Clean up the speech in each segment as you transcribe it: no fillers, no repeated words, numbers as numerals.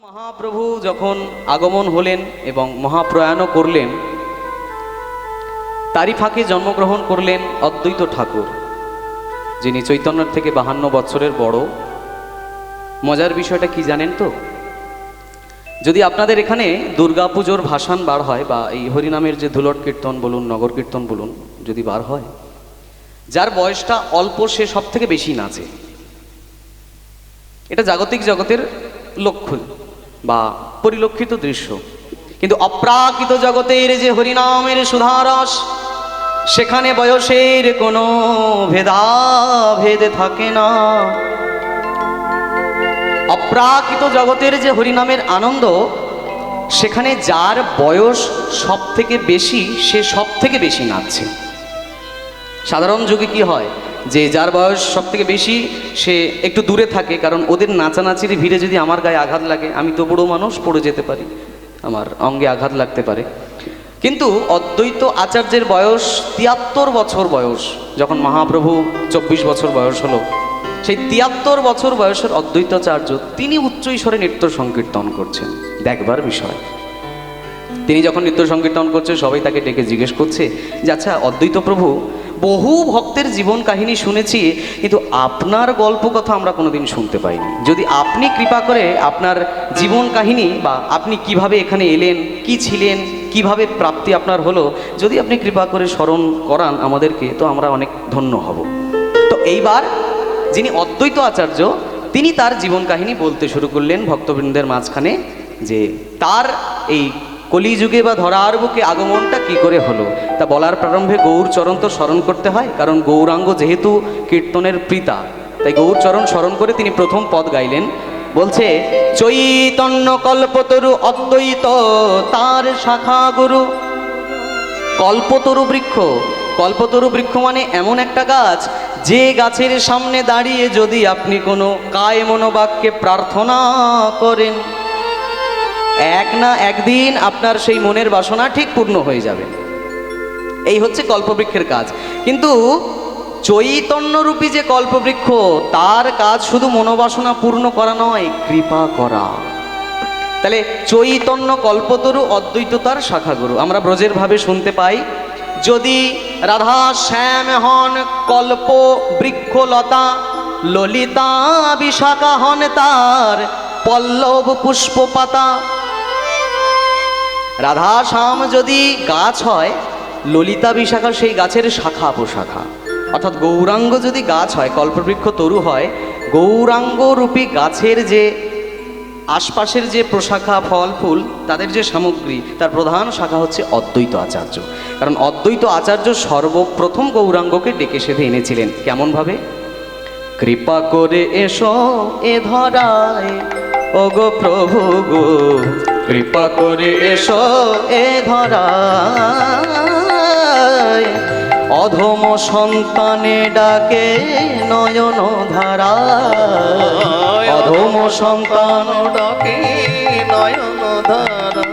মহাপ্রভু যখন আগমন হলেন এবং মহাপ্রয়াণও করলেন, তারই ফাঁকে জন্মগ্রহণ করলেন অদ্বৈত ঠাকুর, যিনি চৈতন্যর থেকে 52 বছরের বড়। মজার বিষয়টা কি জানেন তো? যদি আপনাদের এখানে দুর্গাপুজোর ভাসান বার হয় বা এই হরিনামের যে ধুলট কীর্তন বলুন, নগর কীর্তন বলুন, যদি বার হয়, যার বয়সটা অল্প সে সব থেকে বেশি নাচে। এটা জাগতিক জগতের লক্ষ্য বা পরিলক্ষিত দৃশ্য। কিন্তু অপ্রাকৃত জগতের যে হরিনামের সুধারস, সেখানে বয়সের কোনো ভেদাভেদ থাকে না। অপ্রাকৃত জগতের যে হরিনামের আনন্দ, সেখানে যার বয়স সব থেকে বেশি সে সব থেকে বেশি নাচছে। সাধারণ যুগে কি হয় যে যার বয়স সব থেকে বেশি সে একটু দূরে থাকে, কারণ ওদের নাচানাচির ভিড়ে যদি আমার গায়ে আঘাত লাগে, আমি তো বুড়ো মানুষ, পড়ে যেতে পারি, আমার অঙ্গে আঘাত লাগতে পারে। কিন্তু অদ্বৈত আচার্যের বয়স 73 বছর বয়স। যখন মহাপ্রভু 24 বছর বয়স হলো, সেই 73 বছর বয়সের অদ্বৈতাচার্য তিনি উচ্চ ঈশ্বরে নৃত্য সংকীর্তন করছেন। দেখবার বিষয়, তিনি যখন নৃত্য সংকীর্তন করছে, সবাই তাকে ডেকে জিজ্ঞেস করছে যে আচ্ছা অদ্বৈত প্রভু, বহু ভক্তের জীবন কাহিনী শুনেছি, কিন্তু আপনার গল্প কথা আমরা কোনোদিন শুনতে পাইনি। যদি আপনি কৃপা করে আপনার জীবন কাহিনী বা আপনি কিভাবে এখানে এলেন, কি ছিলেন, কিভাবে প্রাপ্তি আপনার হলো, যদি আপনি কৃপা করে স্মরণ করান আমাদেরকে, তো আমরা অনেক ধন্য হব। তো এইবার যিনি অদ্বৈত আচার্য, তিনি তার জীবন কাহিনী বলতে শুরু করলেন ভক্তবৃন্দের মাঝখানে, যে তার এই কলিযুগে বা ধরার বুকে আগমনটা কি করে হলো। তা বলার প্রারম্ভে গৌরচরণ তো স্মরণ করতে হয়, কারণ গৌরাঙ্গ যেহেতু কীর্তনের পিতা, তাই গৌরচরণ স্মরণ করে তিনি প্রথম পদ গাইলেন। বলছে, চৈতন্য কল্পতরু অদ্বৈত তার শাখা গুরু। কল্পতরু বৃক্ষ, কল্পতরু বৃক্ষ মানে এমন একটা গাছ, যে গাছের সামনে দাঁড়িয়ে যদি আপনি কোনো কায় মনোবাক্যে প্রার্থনা করেন, এক না একদিন আপনার সেই মনের বাসনা ঠিক পূর্ণ হয়ে যাবে। এই হচ্ছে কল্পবৃক্ষের কাজ। কিন্তু চৈতন্যরূপী যে কল্পবৃক্ষ, তার কাজ শুধু মনোবাসনা পূর্ণ করা নয়, কৃপা করা। তাহলে চৈতন্য কল্পতরু অদ্বৈততার শাখাগুরু। আমরা ব্রজের ভাবে শুনতে পাই, যদি রাধা শ্যাম হন কল্প বৃক্ষ লতা, ললিতা বিশাখা হন তার পল্লব পুষ্প পাতা। রাধা শ্যাম যদি গাছ হয়, ললিতা বিশাখা সেই গাছের শাখা প্রশাখা। অর্থাৎ গৌরাঙ্গ যদি গাছ হয়, কল্পবৃক্ষ তরু হয়, গৌরাঙ্গ রূপী গাছের যে আশপাশের যে প্রশাখা ফল ফুল, তাদের যে সামগ্রী, তার প্রধান শাখা হচ্ছে অদ্বৈত আচার্য। কারণ অদ্বৈত আচার্য সর্বপ্রথম গৌরাঙ্গকে ডেকে সেধে এনেছিলেন। কেমনভাবে? কৃপা করে এসো এ ধরায় ওগো প্রভু গো, কৃপা করে এসো এ ধরায়, অধম সন্তানে ডাকে নয়ন ধারা, অধম সন্তান ডাকে নয়ন ধারা,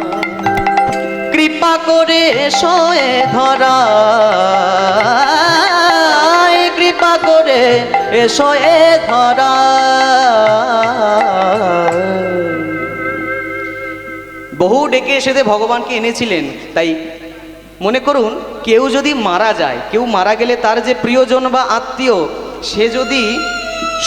কৃপা করে এসো এ ধরায়, কৃপা করে এসো এ ধরায়। বহু ডেকে এসে ভগবানকে এনেছিলেন। তাই মনে করুন, কেউ যদি মারা যায়, কেউ মারা গেলে তার যে প্রিয়জন বা আত্মীয়, সে যদি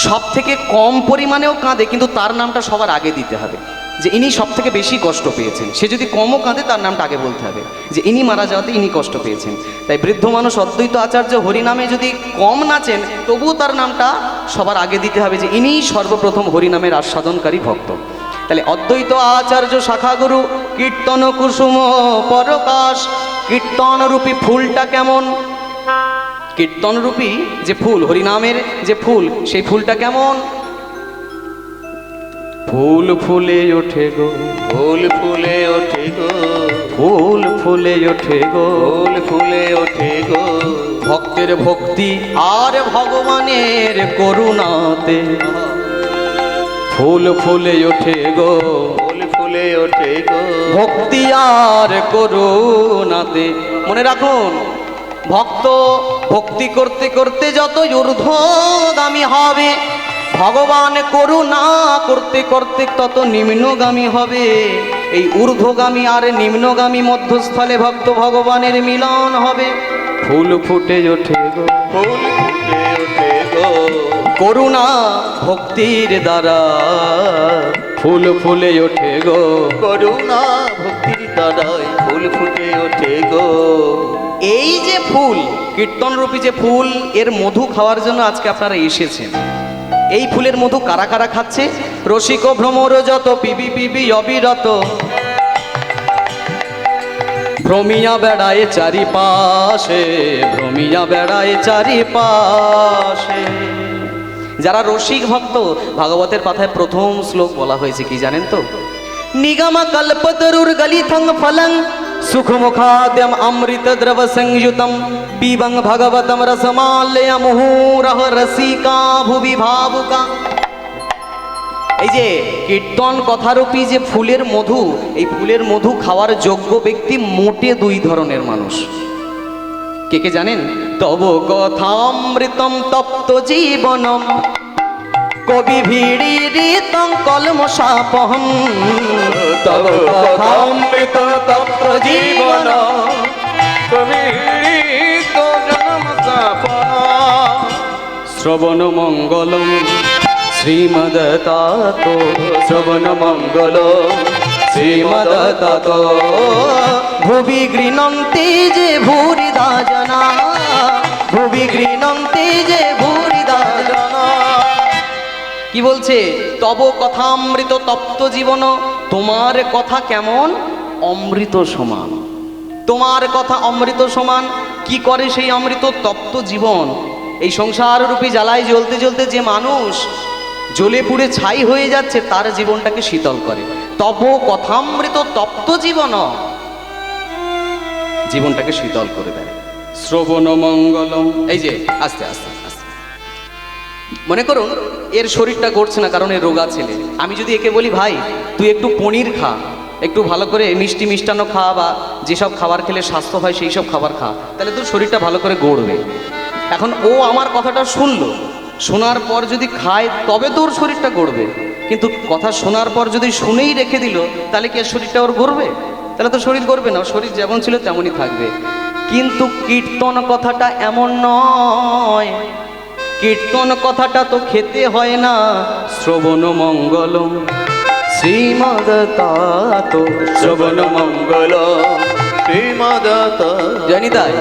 সব থেকে কম পরিমাণেও কাঁদে, কিন্তু তার নামটা সবার আগে দিতে হবে, যে ইনি সব থেকে বেশি কষ্ট পেয়েছেন। সে যদি কমও কাঁদে, তার নামটা আগে বলতে হবে, যে ইনি মারা যাওয়াতে ইনি কষ্ট পেয়েছেন। তাই বৃদ্ধ মানুষ অদ্বৈত আচার্য হরিনামে যদি কম নাচেন, তবুও তার নামটা সবার আগে দিতে হবে, যে ইনি সর্বপ্রথম হরিনামের আস্বাদনকারী ভক্ত। তাহলে অদ্বৈত আচার্য শাখাগুরু, কীর্তন কুসুম পরকাশ। কীর্তনরূপী ফুলটা কেমন? কীর্তনরূপী যে ফুল, হরিনামের যে ফুল, সেই ফুলটা কেমন? ফুল ফুলে ওঠে গো, ফুল ফুলে ওঠে গো, ফুল ফুলে ওঠে গো, ফুল ফুলে ওঠে গো, ভক্তের ভক্তি আর ভগবানের করুণাতে। ফুল ফুলে ওঠে গো, ফুল ফুলে ওঠে গো, ভক্তি আর করুণাতে। মনে রাখুন, ভক্ত ভক্তি করতে করতে যত ঊর্ধ্বগামী হবে, ভগবান করুণা করতে করতে তত নিম্নগামী হবে। এই ঊর্ধ্বগামী আর নিম্নগামী মধ্যস্থলে ভক্ত ভগবানের মিলন হবে। ফুল ফুটে ওঠে গো, ফুল ফুটে ওঠে গো, করুণা ভক্তির দ্বারা ফুল ফুলে ওঠে গো। করুণা ভক্তির দ্বারাই ফুল ফুটে ওঠে গো। এই যে ফুল, কীর্তন রূপী যে ফুল, এর মধু খাওয়ার জন্য আজকে আপনারা এসেছেন। এই ফুলের মধু কারা কারা খাচ্ছে? রসিক ভ্রমর যত পিবি পিবি অবিরত ভ্রমিয়া বেড়ায় চারিপাশে, ভ্রমিয়া বেড়ায় চারিপাশে। যারা রসিক ভক্ত, ভাগবতের পাথায় প্রথম শ্লোক বলা হয়েছে কি জানেন তো? নিগম কল্পতরুর গলিথং ফলং সুখমুখাদ্যম অমৃত দ্রব সংযুতম পিবং ভগবতম রসমালয় মুহুরহ রসিকা ভুবি ভাবুকা। এই যে কীর্তন কথারূপী যে ফুলের মধু, এই ফুলের মধু খাওয়ার যোগ্য ব্যক্তি মোটে দুই ধরনের মানুষ। কে কে জানেন? তব কথামৃতম তপ্ত জীবনম কবি ভিড়িতং কলমশাপহম। তব কথামৃত তপ্ত জীবন কবিড়িত জনমসাপনম। শ্রবণ মঙ্গলম শ্রীমদতাতো, শ্রবণ মঙ্গলম শ্রীমদতাতো ভুবি গৃণন্তে যে ভূরিদা জনা, ভুবি গৃণন্তে যে ভূরিদা জনা। কি বলছে? তব কথামৃত তপ্ত জীবন, তোমার কথা কেমন? অমৃত সমান। তোমার কথা অমৃত সমান। কি করে সেই অমৃত? তপ্ত জীবন। এই সংসার রূপী জ্বালায় জ্বলতে জ্বলতে যে মানুষ জ্বলে পুড়ে ছাই হয়ে যাচ্ছে, তার জীবনটাকে শীতল করে। তব কথামৃত তপ্ত জীবন, জীবনটাকে শীতল করে দেয়। শ্রবণ মঙ্গলম। এই যে আস্তে আস্তে আস্তে মনে করুন এর শরীরটা গড়ছে না, কারণ এর রোগা ছেলে। আমি যদি একে বলি ভাই তুই একটু পনির খা, একটু ভালো করে মিষ্টি মিষ্টান্ন খা, বা যেসব খাবার খেলে স্বাস্থ্য হয় সেই সব খাবার খা, তাহলে তোর শরীরটা ভালো করে গড়বে। এখন ও আমার কথাটা শুনলো, শোনার পর যদি খায় তবে তোর শরীরটা গড়বে। কিন্তু কথা শোনার পর যদি শুনেই রেখে দিল, তাহলে কি আর শরীরটা ওর গড়বে? তাহলে তো শরীর গড়বে না, শরীর যেমন ছিল তেমনই থাকবে। কিন্তু কীর্তন কথাটা এমন নয়। কীর্তন কথাটা তো খেতে হয় না। শ্রবণ মঙ্গলম শ্রীমদতাতো, শ্রবণ মঙ্গলম শ্রীমদতা। জানি তাই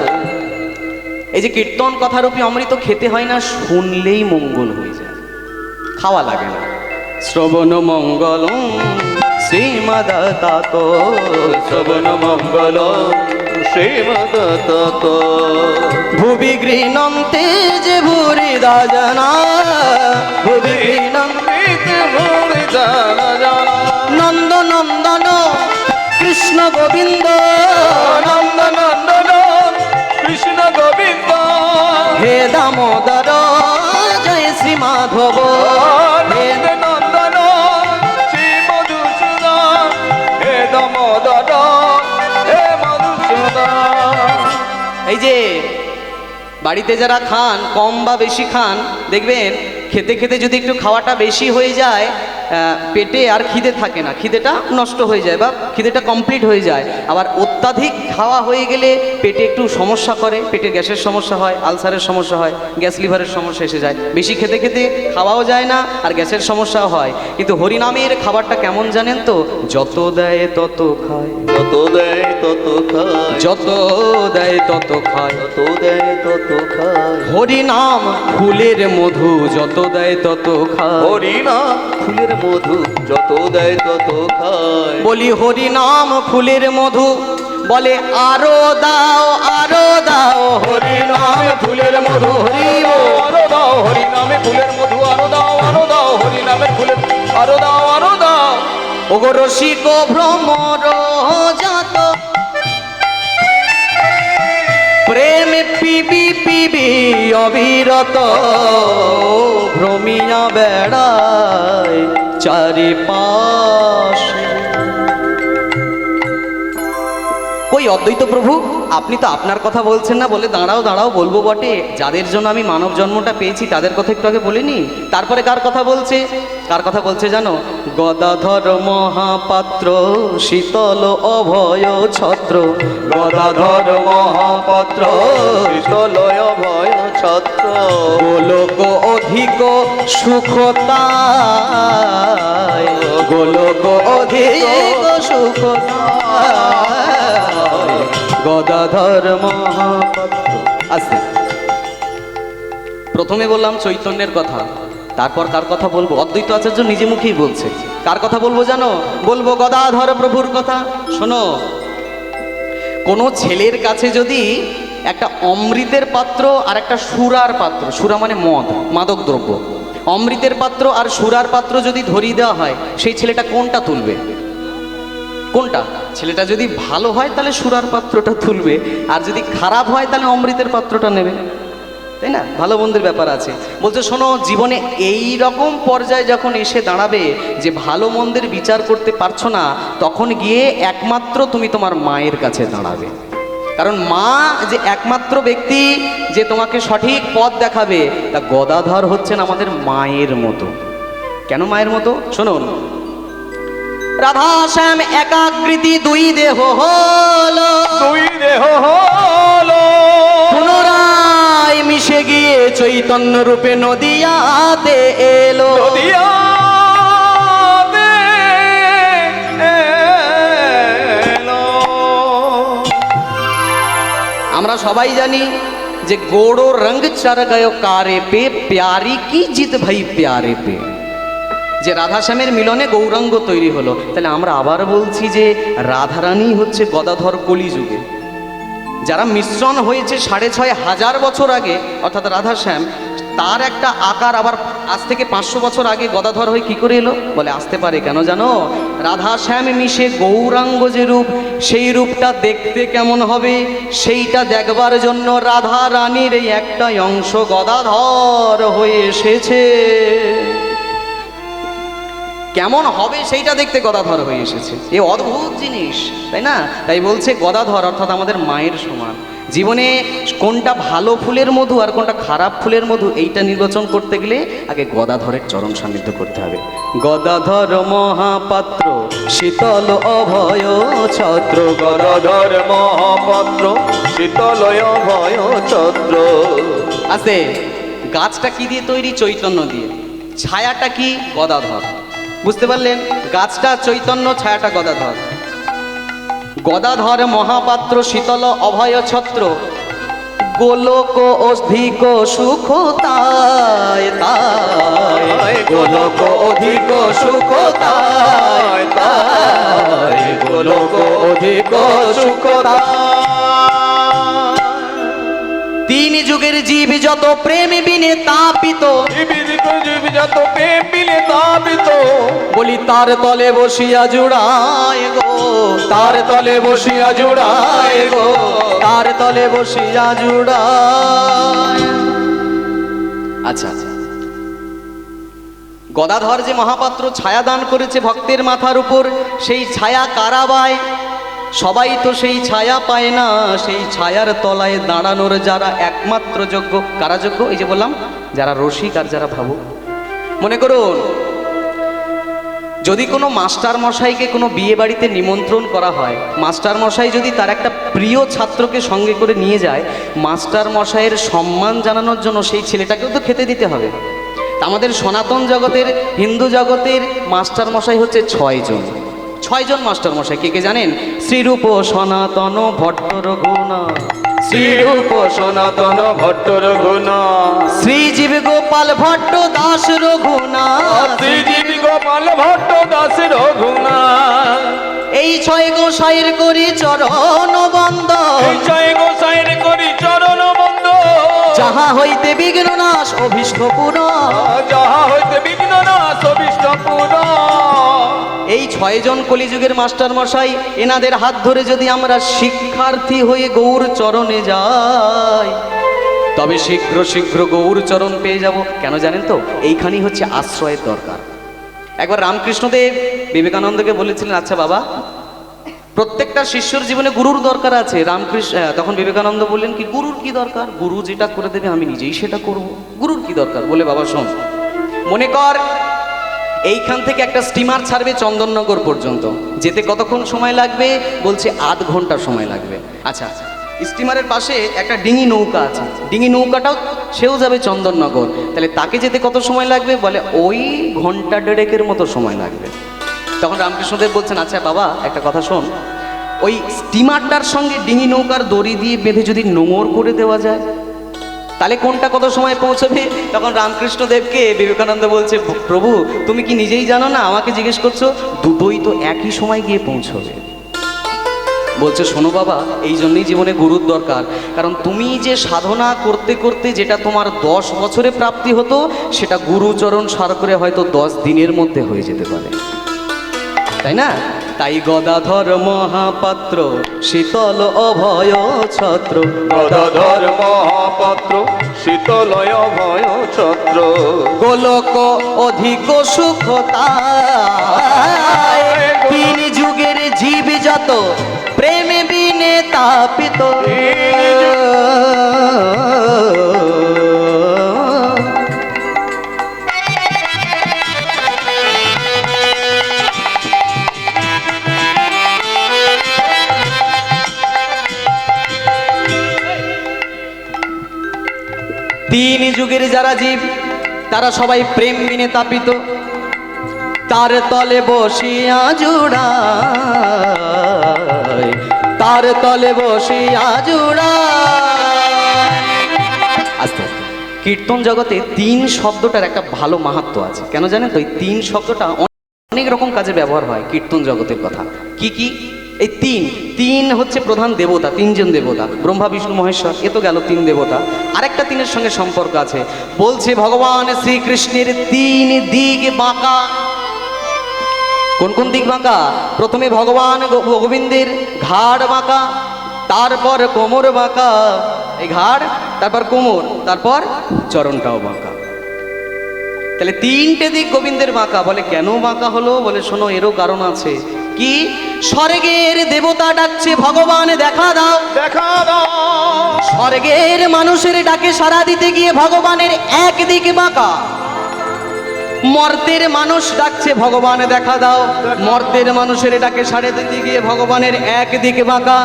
এই যে কীর্তন কথারূপী অমৃত খেতে হয় না, শুনলেই মঙ্গল হয়ে যায়, খাওয়া লাগে না। শ্রবণ মঙ্গলম শ্রীমদতাতো, শ্রবণ মঙ্গলম শ্রীমদতা। ভুবি গৃণন্তে যে ভূরিদা জনা, ভুবি গৃণন্তে নন্দ নন্দন কৃষ্ণ গোবিন্দ, নন্দ নন্দন কৃষ্ণ গোবিন্দ। হে দামোদর জয় শ্রী মাধব, হে নন্দন শ্রী মধুসূদন, হে দামোদর হে মধুসূদন। এই যে বাড়িতে যারা খান, কম বা বেশি খান, দেখবেন খেতে খেতে যদি একটু খাওয়াটা বেশি হয়ে যায়, পেটে আর খিদে থাকে না, খিদেটা নষ্ট হয়ে যায় বা খিদেটা কমপ্লিট হয়ে যায়। আবার অত্যাধিক খাওয়া হয়ে গেলে পেটে একটু সমস্যা করে, পেটে গ্যাসের সমস্যা হয়, আলসারের সমস্যা হয়, গ্যাস লিভারের সমস্যা এসে যায়। বেশি খেতে খেতে খাওয়াও যায় না আর গ্যাসের সমস্যাও হয়। কিন্তু হরিনামের খাবারটা কেমন জানেন তো? যত দেয় তত খায়, যত দেয় তত খায়, যত দেয় তত খায়, যত দেয় তত খায়। হরিনাম ফুলের মধু যত দেয় তত খায়। হরিনাম ফুলের মধু যত দেয় তত খায়। বলি হরিনাম ফুলের মধু, বলে আরো দাও আরো দাও, হরিনাম ফুলের মধু হরি বল। আরো দাও হরিনামে ফুলের মধু, আরো দাও আরো দাও হরিনামে ফুলের, আরো দাও আরো দাও। ওগো রসিক ভ্রমর যত প্রেম পিবি পিবি অবিরত ভ্রমিয়া বেড়ায় চারিপাশে। কই অদ্বৈত প্রভু, আপনি তো আপনার কথা বলছেন না, বলে দাঁড়াও দাঁড়াও বলবো বটে, যাদের জন্য আমি মানব জন্মটা পেয়েছি তাদের কথা একটু আগে বলিনি। তারপরে কার কথা বলছে, কার কথা বলছে জানো? গদাধর মহাপাত্র শীতল অভয় ছত্র, গদাধর মহাপাত্র শীতল অভয় ছত্র, গোলক অধিক সুখতায়, গোলক অধিক সুখতায়, গদাধর মহাপাত্র। আস্তে, প্রথমে বললাম চৈতন্যের কথা, তারপর কার কথা বলবো? অদ্বৈত আচার্য নিজে মুখেই বলছে। কার কথা বলবো জানো? বলবো গদাধর প্রভুর কথা। শোনো, কোনো ছেলের কাছে যদি একটা অমৃতের পাত্র আর একটা সুরার পাত্র, সুরা মানে মদ, মাদক দ্রব্য, অমৃতের পাত্র আর সুরার পাত্র যদি ধরিয়ে দেওয়া হয়, সেই ছেলেটা কোনটা তুলবে? কোনটা? ছেলেটা যদি ভালো হয় তাহলে সুরার পাত্রটা তুলবে, আর যদি খারাপ হয় তাহলে অমৃতের পাত্রটা নেবে, তাই না? ভালো মন্দের ব্যাপার আছে। বলছে শোনো, জীবনে এই রকম পর্যায়ে যখন এসে দাঁড়াবে যে ভালো মন্দের বিচার করতে পারছো না, তখন গিয়ে একমাত্র তুমি তোমার মায়ের কাছে দাঁড়াবে। কারণ মা যে একমাত্র ব্যক্তি যে তোমাকে সঠিক পথ দেখাবে, তা গদাধর হচ্ছেন আমাদের মায়ের মতো। কেন মায়ের মতো? শুনুন, রাধা শ্যাম একাকৃতি দুই দেহ হলো, দুই দেহ হলো, পুনরায় মিশে গিয়ে চৈতন্য রূপে নদিয়াতে এলো, নদিয়াতে এলো। আমরা সবাই জানি যে গোড়ো রঙ চর গয় কারে পে, প্যারি কি জিত ভাই প্যারে পে, যে রাধাশ্যামের মিলনে গৌরাঙ্গ তৈরি হলো। তাহলে আমরা আবার বলছি যে রাধারানী হচ্ছে গদাধর কলিযুগে। যারা মিশ্রণ হয়েছে 6500 বছর আগে, অর্থাৎ রাধাশ্যাম, তার একটা আকার আবার আজ থেকে 500 বছর আগে গদাধর হয়ে কি করে এলো? বলে আসতে পারে কেন জানো? রাধাশ্যাম মিশে গৌরাঙ্গ যে রূপ, সেই রূপটা দেখতে কেমন হবে সেইটা দেখবার জন্য রাধা রানীর এই একটা অংশ গদাধর হয়ে এসেছে। কেমন হবে সেইটা দেখতে গদাধর হয়ে এসেছে। এ অদ্ভুত জিনিস, তাই না? তাই বলছে গদাধর অর্থাৎ আমাদের মায়ের সমান। জীবনে কোনটা ভালো ফুলের মধু আর কোনটা খারাপ ফুলের মধু, এইটা নির্বাচন করতে গেলে আগে গদাধরের চরণ সান্নিধ্য করতে হবে। গদাধর মহাপাত্র শীতল অভয় ছত্র, গদাধর মহাপাত্র শীতল অভয় ছত্র। আছে, গাছটা কি দিয়ে তৈরি? চৈতন্য দিয়ে। ছায়াটা কি? গদাধর। বুঝতে পারলেন? গাছটা চৈতন্য, ছায়াটা গদাধর। গদাধর মহাপাত্র শীতল অভয় ছত্র, গোলক অধিক সুখ তায় তায়, গোলক অধিক সুখ তায় তায়, গোলক অধিক সুখ তায়। তিন যুগের জীব যত প্রেম বিনে তাপিত, যত প্রেম বিনে তাপিত, বলি তার তলে বসিয়া জুড়ায় গো, তার তলে বসিয়া জুড়ায় গো, তার তলে বসিয়া জুড়ায়। আচ্ছা, গদাধর যে মহাপাত্র ছায়া দান করেছে ভক্তের মাথার উপর, সেই ছায়া কারাবায়? সবাই তো সেই ছায়া পায় না। সেই ছায়ার তলায় দাঁড়ানোর যারা একমাত্র যোগ্য, কারা যোগ্য? এই যে বললাম, যারা রসিক আর যারা ভাবুক। মনে করুন, যদি কোনো মাস্টার মশাইকে কোনো বিয়ে বাড়িতে নিমন্ত্রণ করা হয়, মাস্টার মশাই যদি তার একটা প্রিয় ছাত্রকে সঙ্গে করে নিয়ে যায়, মাস্টার মশাইয়ের সম্মান জানানোর জন্য সেই ছেলেটাকেও তো খেতে দিতে হবে। আমাদের সনাতন জগতের, হিন্দু জগতের মাস্টার মশাই হচ্ছে 6 জন। 6 জন মাস্টার মশাই। কে কে জানেন? শ্রীরূপ সনাতন ভট্ট রঘুনাথ, শ্রীরূপ সনাতন ভট্ট রঘুনাথ, শ্রীজীব গোপাল ভট্ট দাস রঘুনাথ, শ্রীজীব গোপাল ভট্ট দাস রঘুনাথ। এই 6 গোসাইয়ের করি চরণ বন্দ, এই 6 গোসাইয়ের করি চরণ বন্দ, যাহা হইতে বিঘ্ন নাশ অভীষ্ট পূরণ, যাহা হইতে বিঘ্ন নাশ অভীষ্ট পূরণ। এই 6 জন কলিযুগের মাস্টার মশাই, এনাদের হাত ধরে যদি আমরা শিক্ষার্থী হয়ে গৌর চরণে যাই, তবে শীঘ্র শীঘ্র গৌর চরণ পেয়ে যাব। কেন জানেন তো? এইখানেই হচ্ছে আশ্রয়ের দরকার। একবার রামকৃষ্ণদেব বিবেকানন্দকে বলেছিলেন, আচ্ছা বাবা, প্রত্যেকটা শিষ্যর জীবনে গুরুর দরকার আছে। রামকৃষ্ণ তখন বিবেকানন্দ বললেন কি গুরুর কি দরকার, গুরু যেটা করে দেবে আমি নিজেই সেটা করব, গুরুর কি দরকার। বলে বাবা শোন, মনে কর এইখান থেকে একটা স্টিমার ছাড়বে চন্দননগর পর্যন্ত, যেতে কতক্ষণ সময় লাগবে? বলছে আধ ঘন্টা সময় লাগবে। আচ্ছা, স্টিমারের পাশে একটা ডিঙি নৌকা আছে, ডিঙি নৌকাটাও সেও যাবে চন্দননগর, তাহলে তাকে যেতে কত সময় লাগবে? বলে ওই ঘন্টা দেড়েকের মতো সময় লাগবে। তখন রামকৃষ্ণদেব বলছেন আচ্ছা বাবা একটা কথা শোন, ওই স্টিমারটার সঙ্গে ডিঙি নৌকার দড়ি দিয়ে বেঁধে যদি নোঙর করে দেওয়া যায় তাহলে কোনটা কত সময় পৌঁছবে? তখন রামকৃষ্ণদেবকে বিবেকানন্দ বলছে প্রভু তুমি কি নিজেই জানো না, আমাকে জিজ্ঞেস করছো? দুটোই তো একই সময় গিয়ে পৌঁছবে। বলছে শোনো বাবা, এই জন্যই জীবনে গুরুর দরকার, কারণ তুমি যে সাধনা করতে করতে যেটা তোমার 10 বছরে প্রাপ্তি হতো সেটা গুরুচরণ সার করে হয়তো 10 দিনের মধ্যে হয়ে যেতে পারে, তাই না? তাই গদাধর মহাপাত্র শীতল অভয় ছত্র, গদাধর মহাপাত্র শীতলয় ভয় ছত্র, গোলক অধিক সুখতায় তিন যুগের জীব যত প্রেমে বিনে তাপিত। তিন যুগের যারা জীব তারা সবাই প্রেম বিনে তাপিত, তার তলে বসিয়া জুড়ায়, তার তলে বসিয়া জুড়ায়। আস্তে আস্তে কীর্তন জগতে তিন শব্দটার একটা ভালো মাহাত্ম্য আছে, কেন জানেন তো? এই তিন শব্দটা অনেক রকম কাজে ব্যবহার হয় কীর্তন জগতের কথা। কি কি? এই তিন হচ্ছে প্রধান দেবতা, তিনজন দেবতা, ব্রহ্মা বিষ্ণু মহেশ্বর, এ তো গেল তিন দেবতা। আরেকটা তিনের সঙ্গে সম্পর্ক আছে, বলছে ভগবান শ্রীকৃষ্ণের তিন দিক বাঁকা। কোন কোন দিক বাঁকা? প্রথমে ভগবান গোবিন্দের ঘাড় বাঁকা, তারপর কোমর বাঁকা, এই ঘাড়, তারপর কোমর, তারপর চরণটাও বাঁকা। তাহলে তিনটে দিক গোবিন্দের বাঁকা। বলে কেন বাঁকা হলো? বলে শোনো, এরও কারণ আছে। কি? স্বর্গের দেবতা ডাকছে ভগবান দেখা দাও, দেখা দাও। স্বর্গের মানুষের ডাকে সাড়া দিতে গিয়ে ভগবানের একদিকে বাঁকা। মর্তের মানুষ ডাকছে ভগবান দেখা দাও, মর্তের মানুষের ডাকে সাড়া দিতে গিয়ে ভগবানের একদিকে বাঁকা।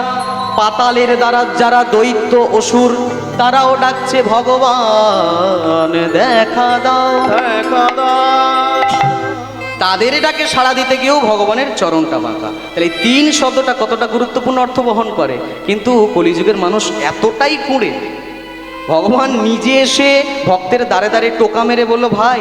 পাতালের দ্বারা যারা দৈত্য অসুর তারাও ডাকছে ভগবান দেখা দাও, দেখা দাও। তাদের ডাকে সাড়া দিতে গিয়েও ভগবানের চরণটা বাঁকা। তাহলে এই তিন শব্দটা কতটা গুরুত্বপূর্ণ অর্থ বহন করে। কিন্তু কলিযুগের মানুষ এতটাই কুঁড়ে, ভগবান নিজে এসে ভক্তের দ্বারে দ্বারে টোকা মেরে বলল ভাই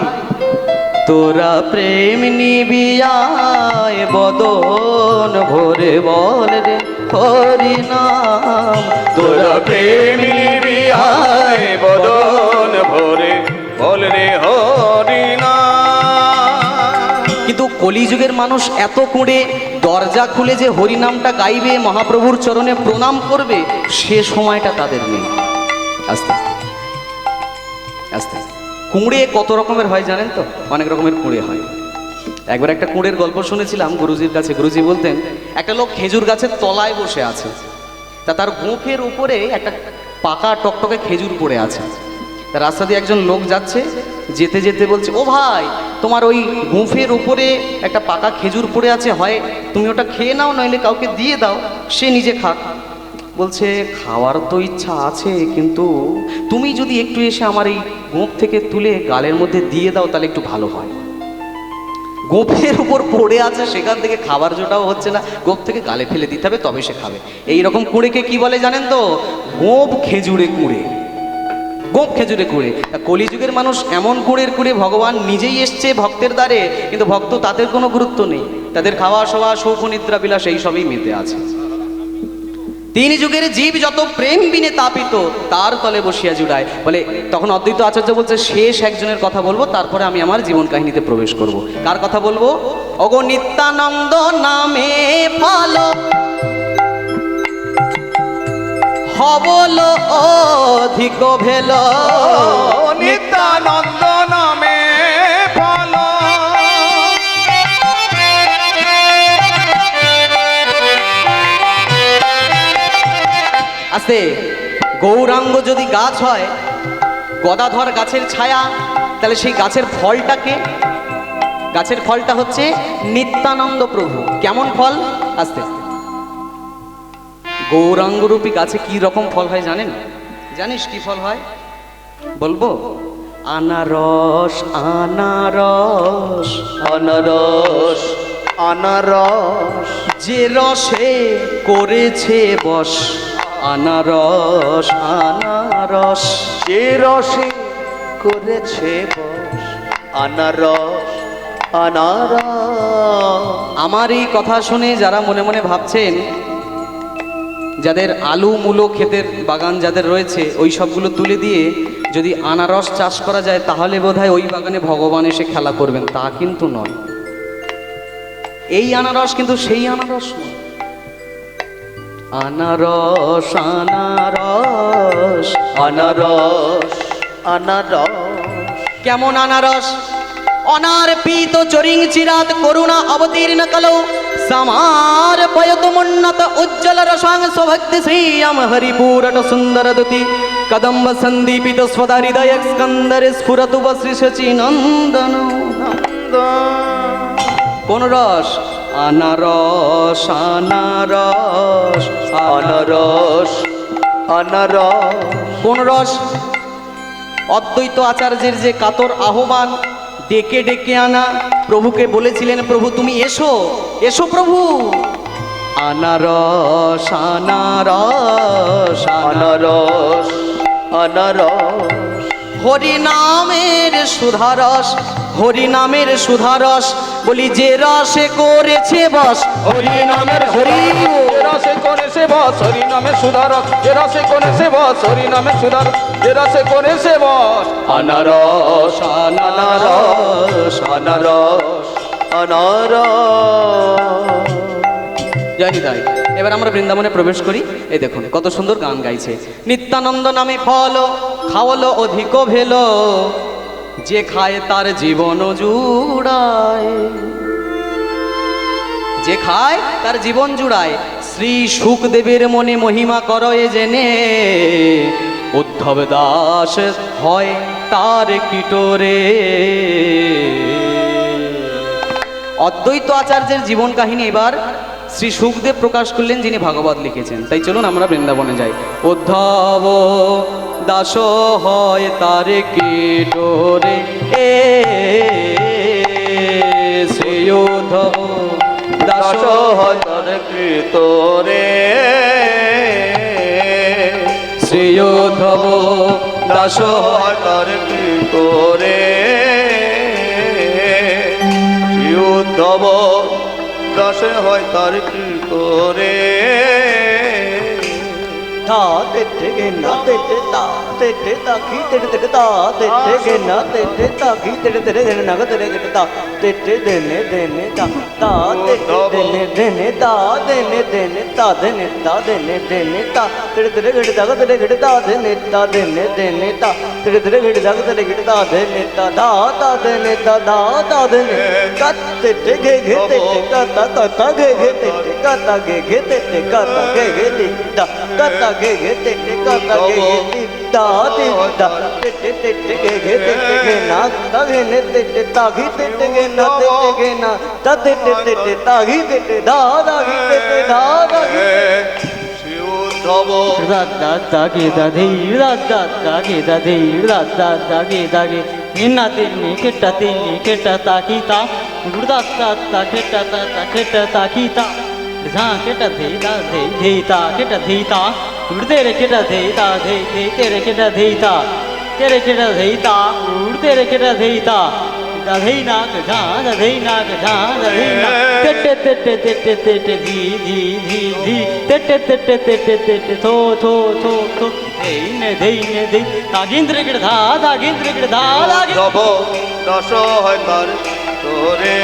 তোরা প্রেম নিবিয়ায় বদন ভরে বল রে হরি নাম, তোরা প্রেম নিবিয়ায় বদন ভরে বল রে হরি নাম। কিন্তু কলিযুগের মানুষ এত কুঁড়ে, দরজা খুলে যে হরি নামটা গাইবে, মহাপ্রভুর চরণে প্রণাম করবে, সে সময়টা তাদের নেই। আস্তে আস্তে আস্তে আস্তে কুঁড়ে কত রকমের হয় জানেন তো? অনেক রকমের কুঁড়ে হয়। একবার একটা কুঁড়ের গল্প শুনেছিলাম গুরুজির কাছে। গুরুজি বলতেন একটা লোক খেজুর গাছের তলায় বসে আছে, তা তার গোঁফের উপরে একটা পাকা টকটকে খেজুর পড়ে আছে। তা রাস্তা দিয়ে একজন লোক যাচ্ছে, যেতে যেতে বলছে ও ভাই তোমার ওই গোঁফের উপরে একটা পাকা খেজুর পড়ে আছে, হয় তুমি ওটা খেয়ে নাও নইলে কাউকে দিয়ে দাও, সে নিজে খাক। বলছে খাওয়ার তো ইচ্ছা আছে, কিন্তু তুমি যদি একটু এসে আমার এই গোঁফ থেকে তুলে গালের মধ্যে দিয়ে দাও তাহলে একটু ভালো হয়। গোঁফের উপর পড়ে আছে, সেখান থেকে খাবার জোটাও হচ্ছে না, গোঁফ থেকে গালে ফেলে দিতে হবে তবে সে খাবে। এই রকম কুঁড়েকে কি বলে জানেন তো? গোঁফ খেজুরে কুঁড়ে, গোঁফ খেজুরে কুঁড়ে। কলিযুগের মানুষ এমন কুঁড়ের কুঁড়ে, ভগবান নিজেই এসছে ভক্তের দ্বারে, কিন্তু ভক্ত তাদের কোনো গুরুত্ব নেই, তাদের খাওয়া শোয়া শৌখ নিদ্রা বিলাস এই সবই মেতে আছে। তিন যুগের জীব যত প্রেম বিনে তাপিত, তার তলে বসিয়া জুড়ায়। বলে তখন অদ্বৈত আচার্য বলছে শেষ একজনের কথা বলবো, তারপরে আমি আমার জীবন কাহিনীতে প্রবেশ করব। কার কথা বলবো? অগো নিত্যানন্দ নামে ফল হবল অধিক ভেল, নিত্যানন্দ নামে ফল আস্তে, গৌরাঙ্গ যদি গাছ হয়, গদাধর গাছের ছায়া, তাহলে সেই গাছের ফলটাকে, গাছের ফলটা হচ্ছে নিত্যানন্দ প্রভু। কেমন ফল? আস্তে আস্তে, গৌরাঙ্গরূপী গাছে কি রকম ফল হয় জানেন? জানিস কি ফল হয়? বলবো, আনারস আনারস আনারস আনারস, যে রসে করেছে বস, আনারস আনারস। যে রসে করেছে বস, আনারস আনারস। আমার এই কথা শুনে যারা মনে মনে ভাবছেন, যাদের আলু মূলো ক্ষেতের বাগান যাদের রয়েছে, ওই সবগুলো তুলে দিয়ে যদি আনারস চাষ করা যায়, তাহলে বোধহয় ওই বাগানে ভগবান এসে খেলা করবেন। তা কিন্তু নয়। এই আনারস কিন্তু সেই আনারস নয়। আনারস আনারস আনারস আনারস। কেমন আনারস? অনার্পিত চরিং চিরাত করুণা অবতীর্ণ কলো, সমার পয়তমুন্নত উজ্জ্বল রসাং সৌভক্তি শ্রিয়ম হরিপুরট সুন্দর দুতি, কদম্ব সন্দীপিত স্বদা হৃদয় স্কন্দরে স্ফুরতু বশ্রী নন্দন। কোন রস? আনারস আনারস আনারস আনারস। কোন রস? অদ্বৈত আচার্যের যে কাতর আহ্বান, ডেকে ডেকে আনা, প্রভুকে বলেছিলেন, প্রভু তুমি এসো, এসো প্রভু। আনারস আনারস আনারস আনারস। হরি নামের সুধারস, হরি নামের সুধারস, বলি যে রসে করেছে বস, হরি নামের হরি। যে রসে করেছে বস, হরি নামে সুধারক। যে রসে করেছে বস, হরি নামে সুধারক। যে রসে করেছে বস, আনারস আনারস আনারস আনারস। জানি তাই। এবার আমরা বৃন্দাবনে প্রবেশ করি। এই দেখুন কত সুন্দর গান গাইছে। নিত্যানন্দ নামে ফল খাওয়ালো অধিক ভেল, যে খায় তার জীবন জুড়ায়, যে খায় তার জীবন জুড়ায়। শ্রী সুখদেবের মনে মহিমা করয়ে জেনে, উদ্ধব দাস হয় তার কিটোরে। অদ্বৈত আচার্যের জীবন কাহিনী এবার শ্রী সুখদেব প্রকাশ করলেন, যিনি ভাগবত লিখেছেন। তাই চলুন আমরা বৃন্দাবনে যাই। উদ্ধব দাস হয় তার কিটোরে, শ্রী উদ্ধব দাস হয় তার কৃতরে, শ্রী উদ্ধব দাস হয় তার কৃতরে। শ্রী উদ্ধব দাসে হয় তার কৃতরে। তা তেতে গে না তেতে তা তেতে তা কি তেতে তেতে তা তেতে গে না তেতে তা কি তেতে তেতে গে না তেতে গে তা তেতে দেনে দেনে তা তা তেতে দেনে দেনে তা দেনে দেনে তা দেনে তা দেনে দেনে তা তেতে তেতে গে তা তেতে গে তা দেনে তা দেনে দেনে তা তেতে তেতে গে তা তেতে গে তা দেনে তা দা তা দেনে তা দা তা দেনে কা তেতে গে গে তেতে কা তা তা তা গে গে তেতে কা তা গে গে তেতে কা তা গে গে তা কা তা গে গে তেতে কা তা গে গে তা তে তা তেতে তেতে গে গে তেতে গে না তা গে নে তেতে তা গি তেতে গে না তেতে গে না তা তেতে তেতে তা গি তেতে দা দা গি তেতে দা দা গি Shri Uddhav da da da ge da de da da da ge da de da da da ge da ge inna tinni ketta ta ki ta da da da ketta ta ki ta jha ketta de ta ketta de ta udde re ketta de ta de tere ketta de ta udde re ketta de ta da dhei na ga jha da dhei na tete tete tete tete di tete tete tete tete tho dhei ne tagindra gid dha Uddhav Das হয় তার কৃতরে।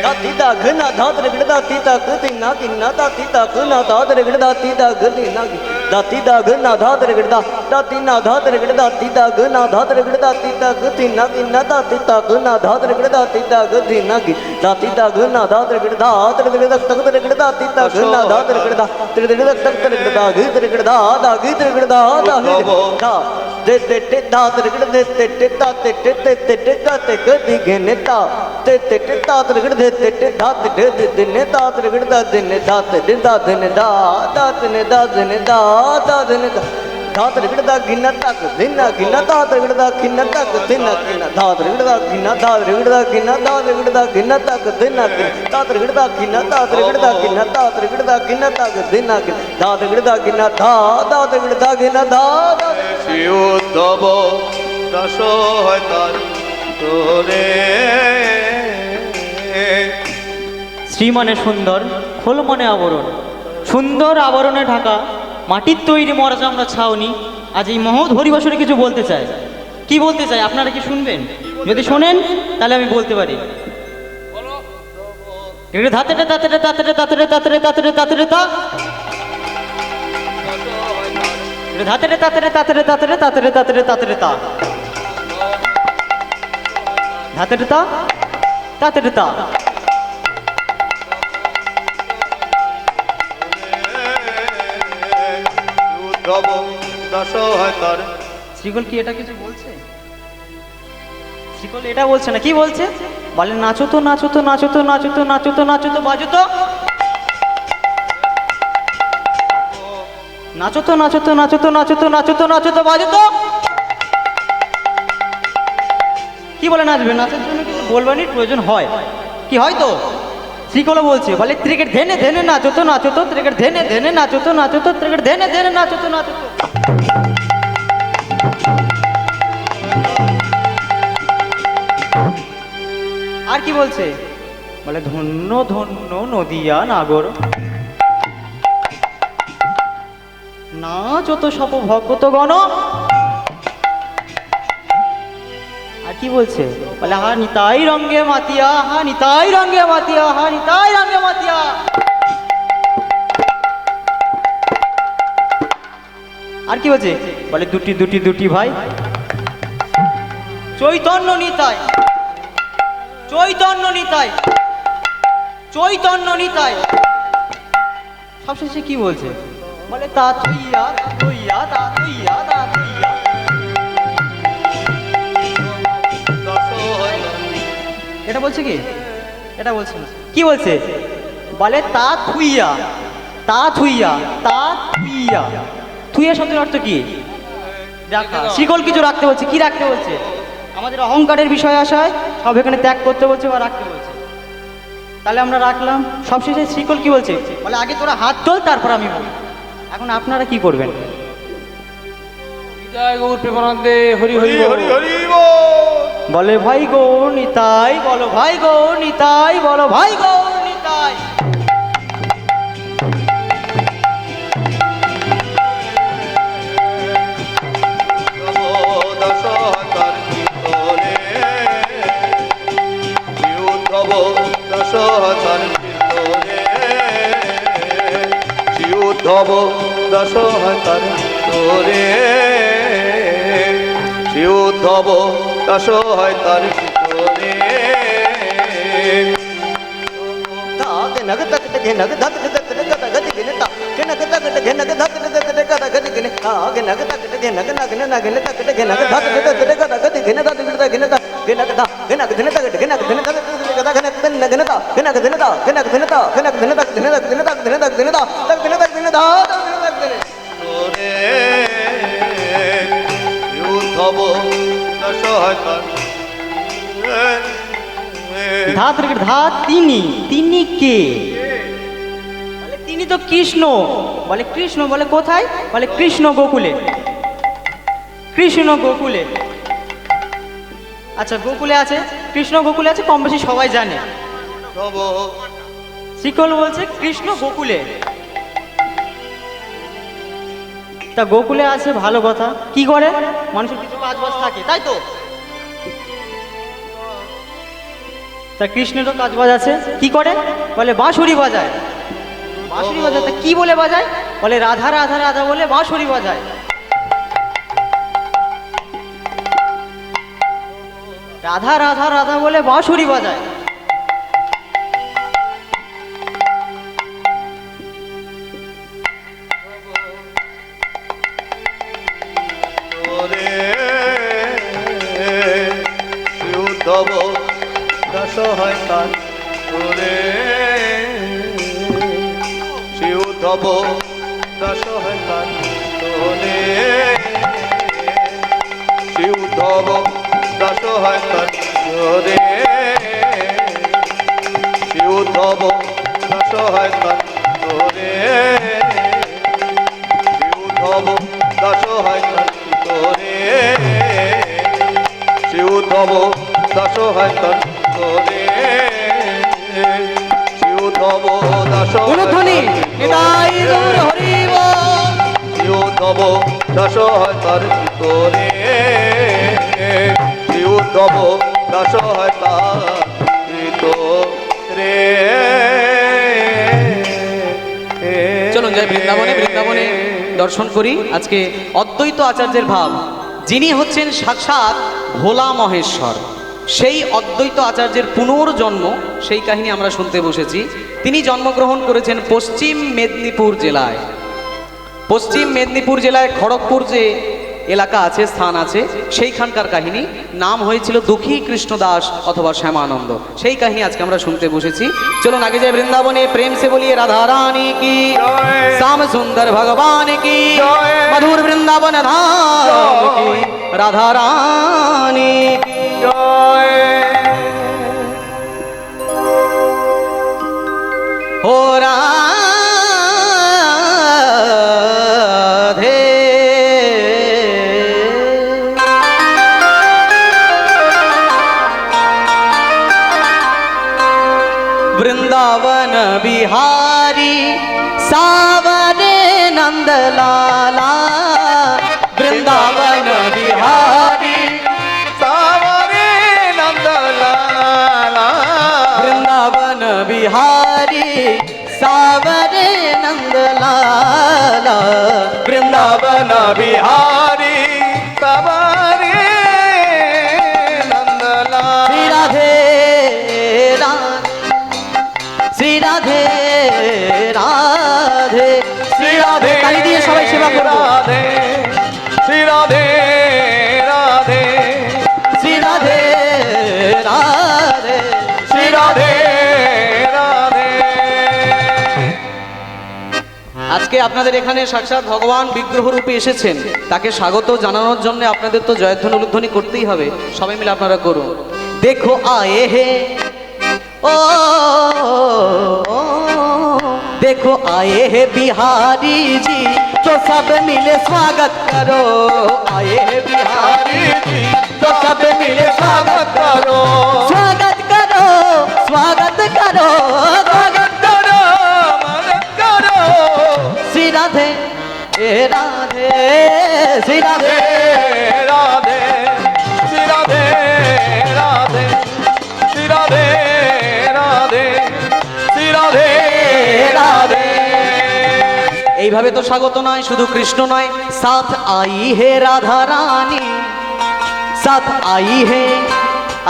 dati da ghna dha tre gid dati ta gdi na kinna dati ta ghna dha tre gid dati ta gdi na दाती दाग ना धा तिरगड़ दा दाती ना धा तिरगड़ दाती दाग ना धा तिरगड़ दाती दाग तीना तीना दाती ताग ना धा तिरगड़ दाती दाग तीना की दाती दाग ना धा तिरगड़ दा तिरगड़ तक तक तिरगड़ दाती ताग ना धा तिरगड़ दा तिरगड़ तक तक तिरगड़ दाग तिरगड़ दा दाग तिरगड़ दा दाग दा दे ते ते दा तिरगड़ दे ते ते दा ते ते ते ते ते दा ते गदी गेने ता ते ते ते दा तिरगड़ दे ते ते दा ते दे दे ने दा तिरगड़ दा दे ने दा ते दे दा दे ने दा दा ते ने दा दे ने दा दा दे ने दा धा तिरगड़ दा गिना तक दिना गिना दा तिरगड़ दा गिना तक दिना गिना धा तिरगड़ दा गिना धा तिरगड़ दा गिना धा तिरगड़ दा गिना तक दिना गिना धा तिरगड़ दा गिना धा तिरगड़ दा गिना धा तिरगड़ दा गिना तक दिना गिना धा तिरगड़ दा गिना धा धा तिरगड़ दा गिना धा धा শ্রী উদ্ধব দাস হয় তার তোরে শ্রী মানে সুন্দর, খোল মানে আবরণ। সুন্দর আবরণে ঢাকা মাটির তৈরি মরাচামড়া ছাউনি আজ এই মহৎ হরিবাসরে কিছু বলতে চাই। কি বলতে চাই আপনারা কি শুনবেন? যদি শোনেন তাহলে আমি বলতে পারি। ধাতেটে তাতেটে তাতেটে তাতেটে তাতেটে তাতেটে তাতেটে তা ধাতেটে তাতেটে তাতেটে তাতেটে তাতেটে তাতেটে তাতেটে তা ধাতেটে তা তাতেটে তা। উদ্ধব দাস হয় তার শ্রীকল কি এটা কিছু বলছে? শ্রীকল এটা বলছে না, কি বলছে? বলে নাচো তো নাচো তো নাচো তো নাচো তো নাচো তো নাচো তো বাজো তো নাচো তো নাচো তো নাচো তো নাচো তো নাচো তো নাচো তো বাজো তো। কি বলে নাচবে? নাচের জন্য কিছু বলবানির প্রয়োজন হয়, কি হয় তো? শ্রীকলা বলছে, বলে ক্রিকেট ধেনে ধেনে নাচো তো নাচো তো ক্রিকেট ধেনে ধেনে নাচো তো নাচো তো ক্রিকেট ধেনে ধেনে নাচো তো নাচো তো। আর কি বলছে? বলে ধন্য ধন্য নদিয়া নাগর নাচো তো সপ ভগত গণ। আর কি বলছে? বলে হা নিতাই রঙ্গে মাতিয়া হা নিতাই রঙ্গে মাতিয়া হা নিতাই রঙ্গে মাতিয়া। আর কি বলছে? বলে দুটি দুটি দুটি ভাই চৈতন্য নিতাই চৈতন্য নিতাই চৈতন্য নিতাই। সবশেষে কি বলছে? বলে তা থইয়া থইয়া তা থইয়া তা থইয়া। এটা বলছে কি? এটা বলছে না, কি বলছে? বলে তা থুইয়া তা থুইয়া তা থুইয়া। থুইয়া শব্দের অর্থ কি? রাখা। শিকল কিছু রাখতে বলছে। কি রাখতে বলছে? আমাদের অহংকারের বিষয় আসায় সব এখানে ত্যাগ করতে বলছে বা রাখতে বলছে। তাহলে আমরা রাখলাম। সবশেষে শিকল কি বলছে? বলে আগে তোরা হাত তোল তারপর আমি বলি। এখন আপনারা কি করবেন? জয় গৌর প্রেমানন্দে হরি হরি হরি হরি বলে ভাই গৌর নিতাই, বলো ভাই গৌর নিতাই, বলো ভাই গৌর নিতাই। দাস হয় তার কীর্তনে শ্রী উদ্ধব দাস হয় তার কীর্তনে শ্রী উদ্ধব দাস হয় তার কীর্তনে শ্রী উদ্ধব দাস হয় তার কীর্তনে नग तक गे नग धत धत गद गद गिने ता के नग तक गे नग धत धत गद गद गिने ता गे नग तक गे नग नग नग गिने तक गे नग धत धत गद गद गिने ता गिने ता गे नग ता गे नग धिने तक गे नग धिने तक गद गे नग धिने ता गे नग धिने ता गे नग धिने ता गे नग धिने तक धिने तक धिने तक धिने तक धिने ता तक धिने तक धिने ता तक धिने তোরে উদ্ধব দাস হয় তার ধাত রেখে ধাত তিনি, তিনি কে? বলে তিনি তো কৃষ্ণ। বলে কৃষ্ণ, বলে কোথায়? বলে কৃষ্ণ গোকুলে। কৃষ্ণ গোকুলে। আচ্ছা গোকুলে আছে, কৃষ্ণ গোকুলে আছে, কম বেশি সবাই জানে। শিকল বলছে কৃষ্ণ গোকুলে। তা গোকুলে আছে ভালো কথা, কি করে? মানুষের কিছু কাজ বাজ থাকে, তাই তো? তা কৃষ্ণেরও কাজ বাজ আছে, কি করে? বলে বাঁশুরি বাজায়। বাঁশুরি বাজায়। তা কি বলে বাজায়? বলে রাধা রাধা রাধা বলে বাঁশরি বাজায়। রাধা রাধা রাধা বলে বাঁশরি বাজায়। উদ্ধব দশ হয় তার ওরে শ্রী উদ্ধব দশ হয় তার ওরে শ্রী উদ্ধব দশ হয় তার ওরে শ্রী উদ্ধব দশ হয় তার ওরে শ্রী উদ্ধব দশ হয় তার ওরে শ্রী উদ্ধব দশ হয় তার ওরে শ্রী উদ্ধব দশ গুণধ্বনি নিতাই গৌর হরি বল। শ্রী উদ্ধব দশ হয় তার ওরে শ্রী উদ্ধব দশ হয় তার রে। চলুন যাই বৃন্দাবনে, বৃন্দাবনে দর্শন করি আজকে অদ্বৈত আচার্যের ভাব, যিনি হচ্ছেন সাক্ষাৎ ভোলা মহেশ্বর। সেই অদ্বৈত আচার্যের পুনর্জন্ম, সেই কাহিনী আমরা শুনতে বসেছি। তিনি জন্মগ্রহণ করেছেন পশ্চিম মেদিনীপুর জেলায়। পশ্চিম মেদিনীপুর জেলায় খড়গপুর যে এলাকা আছে, স্থান আছে, সেইখানকার কাহিনী। নাম হয়েছিল দুঃখী কৃষ্ণদাস অথবা শ্যামানন্দ। সেই কাহিনী আজকে আমরা শুনতে বসেছি। চলুন আগে যাই বৃন্দাবনে, প্রেম সে বলিয়ে রাধা রানী কি, শ্যাম সুন্দর ভগবান কি, মধুর বৃন্দাবন ধাম কি, রাধা রানী কি জয়। हो राधे वृंदावन बिहारी सावरे नंदलाला, वृंदावन बिहारी सावरे नंदलाला, वृंदावन बिहारी सावरे नंदलाला, वृंदावन बिहारी सावरे नंदलाला। श्री राधे श्री राधे राधे श्री राधे ताली दिए सबाई सेवा करबो। राधे श्री राधे राधे श्री राधे राधे श्री राधे राधे। আজকে আপনাদের এখানে সাক্ষাৎ ভগবান বিগ্রহ রূপে এসেছেন, তাকে স্বাগত জানানোর জন্য আপনাদের তো জয়ধ্বনি উলুধ্বনি করতেই হবে। সবাই মিলে আপনারা করুন। দেখো আয়ে হে ओ देखो आए हैं बिहारी जी, तो सब मिले स्वागत करो। आए हैं बिहारी जी, तो सब मिले स्वागत करो। स्वागत करो स्वागत करो स्वागत करो मदद करो श्री राधे राधे श्री राधे राधे श्री राधे राधे श्री राधे राधे श्री राधे राधे। এইভাবে তো স্বাগত নয়, শুধু কৃষ্ণ নয়, সাথ আই হে রাধা রানী, সাথ আই হে।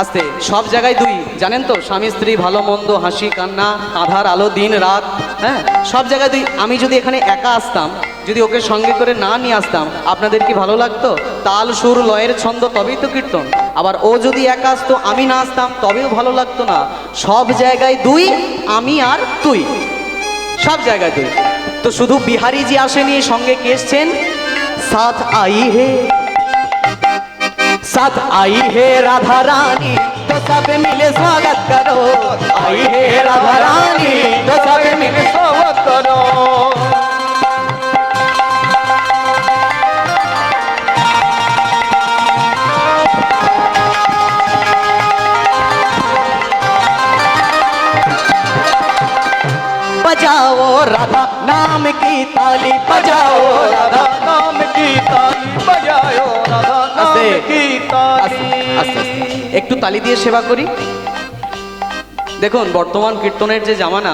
আস্তে, সব জায়গায় দুই, জানেন তো, স্বামী স্ত্রী, ভালো মন্দ, হাসি কান্না, আধার আলো, দিন রাত, হ্যাঁ, সব জায়গায় দুই। আমি যদি এখানে একা আসতাম, যদি ওকে সঙ্গে করে না নিয়ে আসতাম, আপনাদের কি ভালো লাগতো? তাল সুর লয়ের ছন্দ, তবেই তো কীর্তন। আবার ও যদি একা আসতো, আমি না আসতাম, তবেও ভালো লাগতো না। সব জায়গায় দুই, আমি আর তুই, সব জায়গায় দুই। তো শুধু বিহারি জি আসেনি, সঙ্গে কে এসছেন? সাথ আই হে, साथ आई है राधा रानी, तो सब मिले स्वागत करो। आई है राधा रानी, तो सब मिले स्वागत करो। बजाओ राधा नाम की ताली, बजाओ राधा नाम की ताली बजाओ राधा नाम की ताली। একটু তালি দিয়ে সেবা করি। দেখুন, বর্তমান কীর্তনের যে জামানা,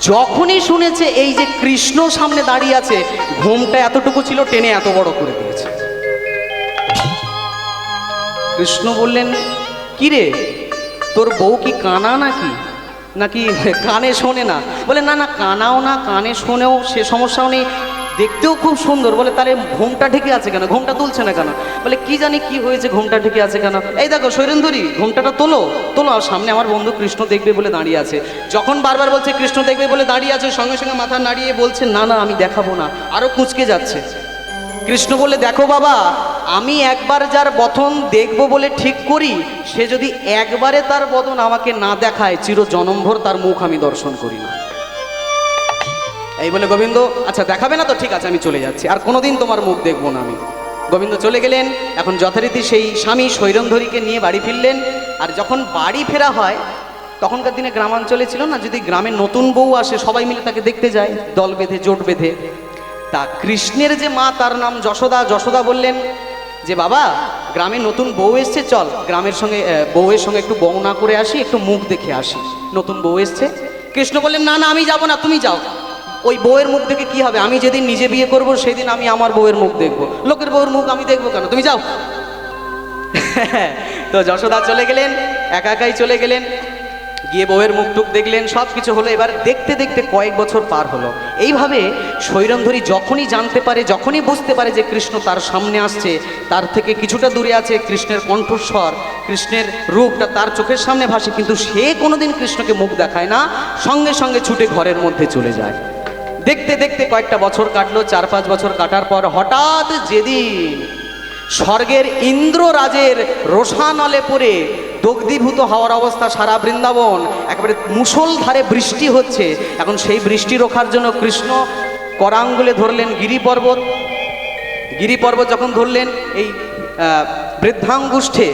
যখনই শুনেছে এই যে কৃষ্ণ সামনে দাঁড়িয়ে আছে, ঘুমটা এতটুকু ছিল, টেনে এত বড় করে দিয়েছে। কৃষ্ণ বললেন, কি রে, তোর বউ কি কানা নাকি, নাকি কানে শোনে না? বলে না না, কানাও না কানে শোনেও সে সমস্যাও নেই, দেখতেও খুব সুন্দর। বলে তাহলে ঘুমটা ঢেকে আছে কেন, ঘুমটা তুলছে না কেন? বলে কি জানি কি হয়েছে, ঘুমটা ঢেকে আছে কেন? এই দেখো শৈরেন্দরী, ঘুমটাটা তোলো তোলো, আর সামনে আমার বন্ধু কৃষ্ণ দেখবে বলে দাঁড়িয়ে আছে। যখন বারবার বলছে কৃষ্ণ দেখবে বলে দাঁড়িয়ে আছে, সঙ্গে সঙ্গে মাথা নাড়িয়ে বলছে না না আমি দেখাবো না, আরো কুঁচকে যাচ্ছে। কৃষ্ণ বলে, দেখো বাবা, আমি একবার যার বদন দেখবো বলে ঠিক করি, সে যদি একবারে তার বদন আমাকে না দেখায়, চির জনমভর তার মুখ আমি দর্শন করি না। এই বলে গোবিন্দ, আচ্ছা দেখাবে না তো ঠিক আছে, আমি চলে যাচ্ছি, আর কোনোদিন তোমার মুখ দেখবো না আমি। গোবিন্দ চলে গেলেন। এখন যথারীতি সেই স্বামী শৈরন্ধরীকে নিয়ে বাড়ি ফিরলেন। আর যখন বাড়ি ফেরা হয়, তখনকার দিনে গ্রামাঞ্চলে ছিল না, যদি গ্রামে নতুন বউ আসে সবাই মিলে তাকে দেখতে যায়, দল বেঁধে জোট বেঁধে। তা কৃষ্ণের যে মা, তার নাম যশোদা। যশোদা বললেন যে বাবা, গ্রামে নতুন বউ এসছে, চল গ্রামের সঙ্গে বউয়ের সঙ্গে একটু বউনা করে আসি, একটু মুখ দেখে আসি, নতুন বউ এসছে। কৃষ্ণ বললেন না না, আমি যাব না, তুমি যাও। ওই বউয়ের মুখ দেখে কি হবে, আমি যেদিন নিজে বিয়ে করব সেদিন আমি আমার বউয়ের মুখ দেখবো, লোকের বউয়ের মুখ আমি দেখবো কেন, তুমি যাও। তো যশোদা চলে গেলেন, একা একাই চলে গেলেন, গিয়ে বউয়ের মুখ টুক দেখলেন, সব কিছু হলো। এবার দেখতে দেখতে কয়েক বছর পার হলো। এইভাবে শৈরন্ধরী যখনই জানতে পারে, যখনই বুঝতে পারে যে কৃষ্ণ তার সামনে আসছে, তার থেকে কিছুটা দূরে আছে কৃষ্ণের কণ্ঠস্বর, কৃষ্ণের রূপটা তার চোখের সামনে ভাসে, কিন্তু সে কোনোদিন কৃষ্ণকে মুখ দেখায় না, সঙ্গে সঙ্গে ছুটে ঘরের মধ্যে চলে যায়। দেখতে দেখতে কয়েকটা বছর কাটলো। 4-5 বছর কাটার পর হঠাৎ যেদিন স্বর্গের ইন্দ্ররাজের রোষানলে পড়ে দগ্ধীভূত হওয়ার অবস্থা সারা বৃন্দাবন, একেবারে মুষলধারে বৃষ্টি হচ্ছে। এখন সেই বৃষ্টি রোখার জন্য কৃষ্ণ করাঙ্গুলে ধরলেন গিরি পর্বত। গিরি পর্বত যখন ধরলেন, এই বৃদ্ধাঙ্গুষ্ঠে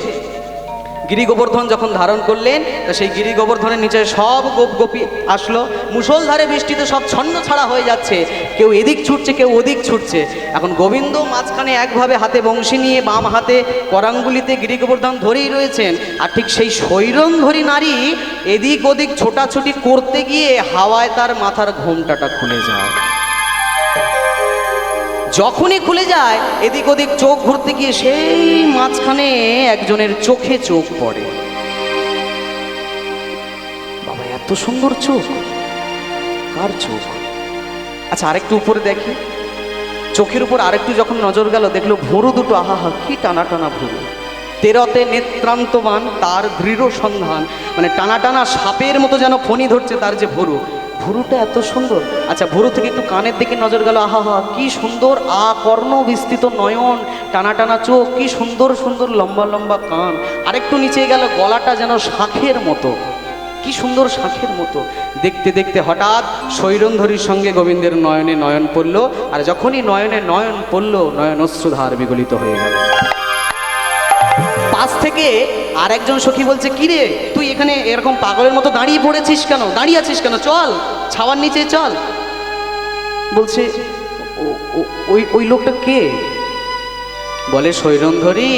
গিরি গোবর্ধন যখন ধারণ করলেন, তা সেই গিরি গোবর্ধনের নিচে সব গোপ গোপী আসলো। মুষলধারে বৃষ্টিতে সব ছন্ন ছাড়া হয়ে যাচ্ছে, কেউ এদিক ছুটছে, কেউ ওদিক ছুটছে। এখন গোবিন্দ মাঝখানে একভাবে হাতে বংশী নিয়ে, বাম হাতে করাঙ্গুলিতে গিরি গোবর্ধন ধরেই রয়েছেন। আর ঠিক সেই শৈরন্ধরী নারী এদিক ওদিক ছোটাছুটি করতে গিয়ে হাওয়ায় তার মাথার ঘোমটাটা খুলে যায়। যখনই খুলে যায়, এদিক ওদিক চোখ ঘুরতে গিয়ে সেই মাঝখানে একজনের চোখে চোখ পড়ে। বাবা, এত সুন্দর চোখ, কার চোখ? আচ্ছা আরেকটু উপরে দেখি। চোখের উপর আরেকটু যখন নজর গেল, দেখলো ভুরু দুটো, আহা কি টানা টানা ভুরু। তেরতে নেত্রান্তবান তার দৃঢ় সন্ধান, মানে টানা টানা সাপের মতো যেন ফণি ধরছে তার যে ভুরু, ভুরুটা এত সুন্দর। আচ্ছা ভুরু থেকে একটু কানের দিকে নজর গেল, আহা হা কি সুন্দর আকর্ণ বিস্তৃত নয়ন, টানা টানা চোখ, কি সুন্দর সুন্দর লম্বা লম্বা কান। আরেকটু নিচে গেল, গলাটা যেন শাঁখের মতো, কি সুন্দর শাঁখের মতো। দেখতে দেখতে হঠাৎ শৈরন্ধরীর সঙ্গে গোবিন্দের নয়নে নয়ন পড়ল। আর যখনই নয়নে নয়ন পড়ল, নয়ন অশ্রুধার বিগলিত হয়ে গেল। পাশ থেকে আর একজন সখী বলছে, কি রে তুই এখানে এরকম পাগলের মতো দাঁড়িয়ে পড়েছিস কেন, দাঁড়িয়ে আছিস কেন, চল ছাওয়ার নিচে চল। বলছে ওই লোকটা কে? বলে শৈরন্ধরী,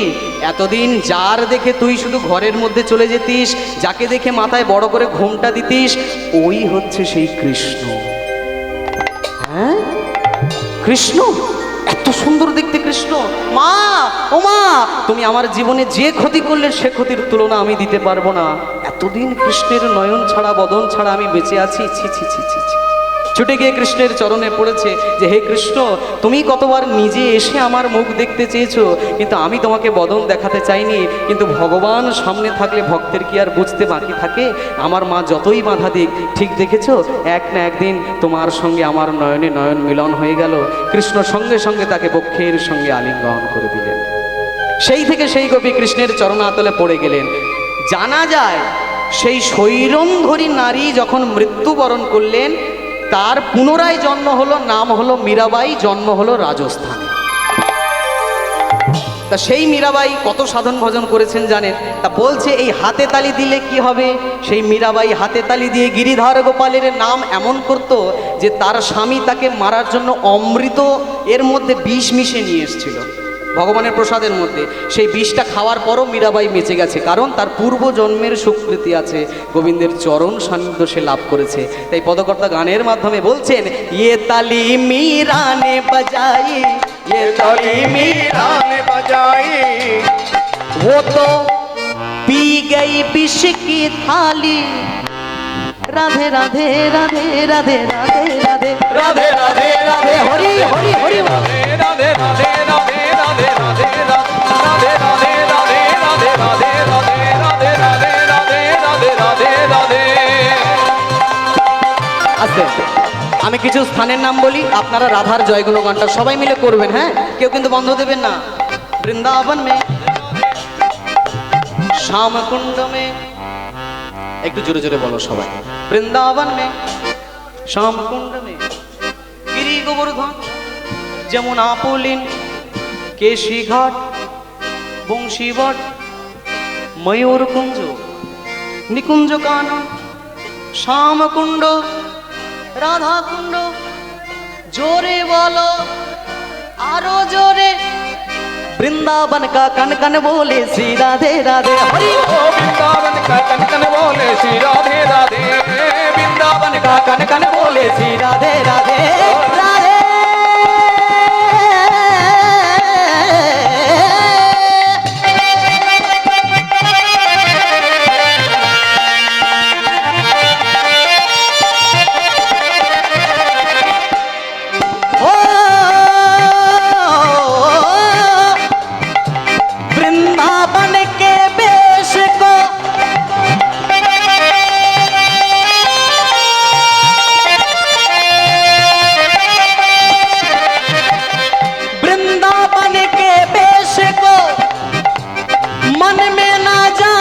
এতদিন যার দেখে তুই শুধু ঘরের মধ্যে চলে যেতিস, যাকে দেখে মাথায় বড় করে ঘোমটা দিতিস, ওই হচ্ছে সেই কৃষ্ণ। হ্যাঁ, কৃষ্ণ, এত সুন্দর দেখতে কৃষ্ণ। মা, ও মা, তুমি আমার জীবনে যে ক্ষতি করলে সে ক্ষতির তুলনা আমি দিতে পারবো না। এতদিন কৃষ্ণের নয়ন ছাড়া, বদন ছাড়া আমি বেঁচে আছি, ছি ছি ছি ছি ছি। ছুটে গিয়ে কৃষ্ণের চরণে পড়েছে যে হে কৃষ্ণ, তুমি কতবার নিজে এসে আমার মুখ দেখতে চেয়েছো, কিন্তু আমি তোমাকে বদন দেখাতে চাইনি। কিন্তু ভগবান সামনে থাকলে ভক্তের কি আর বুঝতে বাকি থাকে? আমার মা যতই বাধা দিক, ঠিক দেখেছো, এক না একদিন তোমার সঙ্গে আমার নয়নে নয়ন মিলন হয়ে গেল। কৃষ্ণ সঙ্গে সঙ্গে তাকে বক্ষের সঙ্গে আলিঙ্গন করে দিলেন। সেই থেকে সেই গোপী কৃষ্ণের চরণাতলে পড়ে গেলেন। জানা যায় সেই শৈরন্ধরী নারী যখন মৃত্যুবরণ করলেন, তার পুনরায় জন্ম হলো, নাম হলো মীরাবাই, জন্ম হলো রাজস্থানে। তা সেই মীরাবাই কত সাধন ভজন করেছেন জানেন? তা বলছে এই হাতে তালি দিলে কি হবে? সেই মীরাবাই হাতে তালি দিয়ে গিরিধর গোপালের নাম এমন করত যে তার স্বামী তাকে মারার জন্য অমৃত এর মধ্যে বিষ মিশিয়ে নিয়ে এসেছিল। ভগবানের প্রসাদের মধ্যে। সেই বিষটা খাওয়ার পরও মীরাবাই বেঁচে গেছে, কারণ তার পূর্ব জন্মের সুকৃতি আছে, গোবিন্দের চরণ সান্নিধ্য সে লাভ করেছে। তাই পদকর্তা গানের মাধ্যমে বলছেন, ইয়ে তালি মীরা নে বাজাই, ইয়ে তালি মীরা গানে বাজাই वो तो पी गई विष की थाली, राधे राधे राधे राधे राधे राधे রাধে রাধে রাধে हरि हरि हरि রাধে রাধে राधे राधे राधे राधे राधे राधे राधे राधे राधे राधे राधे राधे राधे राधे আস্তে আমি কিছু স্থানের নাম বলি, আপনারা রাধার জয়গুণ গানটা সবাই মিলে করবেন, হ্যাঁ, কেউ কিন্তু বন্ধ দেবেন না। বৃন্দাবন মে, श्याम कुंड में, একটু জোরে জোরে বলো সবাই, বৃন্দাবন में, श्याम कुंड में, गिरी गोवर्धन, যমুনা পুলিন, কেশী ঘাট, বংশী বট, ময়ূর কুঞ্জ, নিকুঞ্জ কানন, শ্যাম কুণ্ড, রাধা কুণ্ড, জোরে বলো আরো জোরে, वृंदावन का कन कन बोले श्री राधे राधे हरि, वृंदावन का कन कन बोले श्री राधे राधे, वृंदावन का का कन कन बोले श्री राधे राधे राधे। ओ, वृंदावन के वेश को वृंदावन के वेश को मन में ना जाने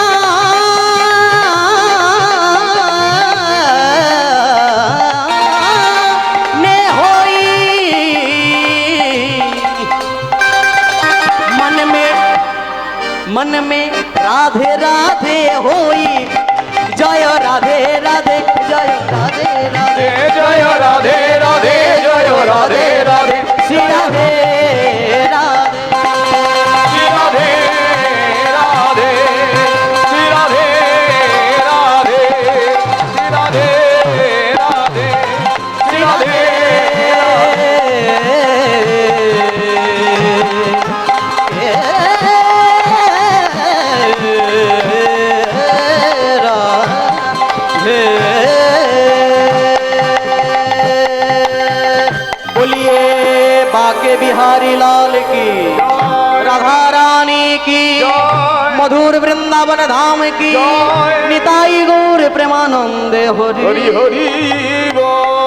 होई, मन में राधे राधे होई, जय राधे राधे जय राधे राधे जय राधे राधे जय राधे राधे श्री राधे राधे। श्री राधे राधे श्री राधे राधे श्री राधे राधे श्री राधे बोलिए बाके बिहारी लाल की, राधा रानी की, मधुर वृंदावन धाम की, जय। निताई गौर प्रेमानंद हरि हरि हरि बोल।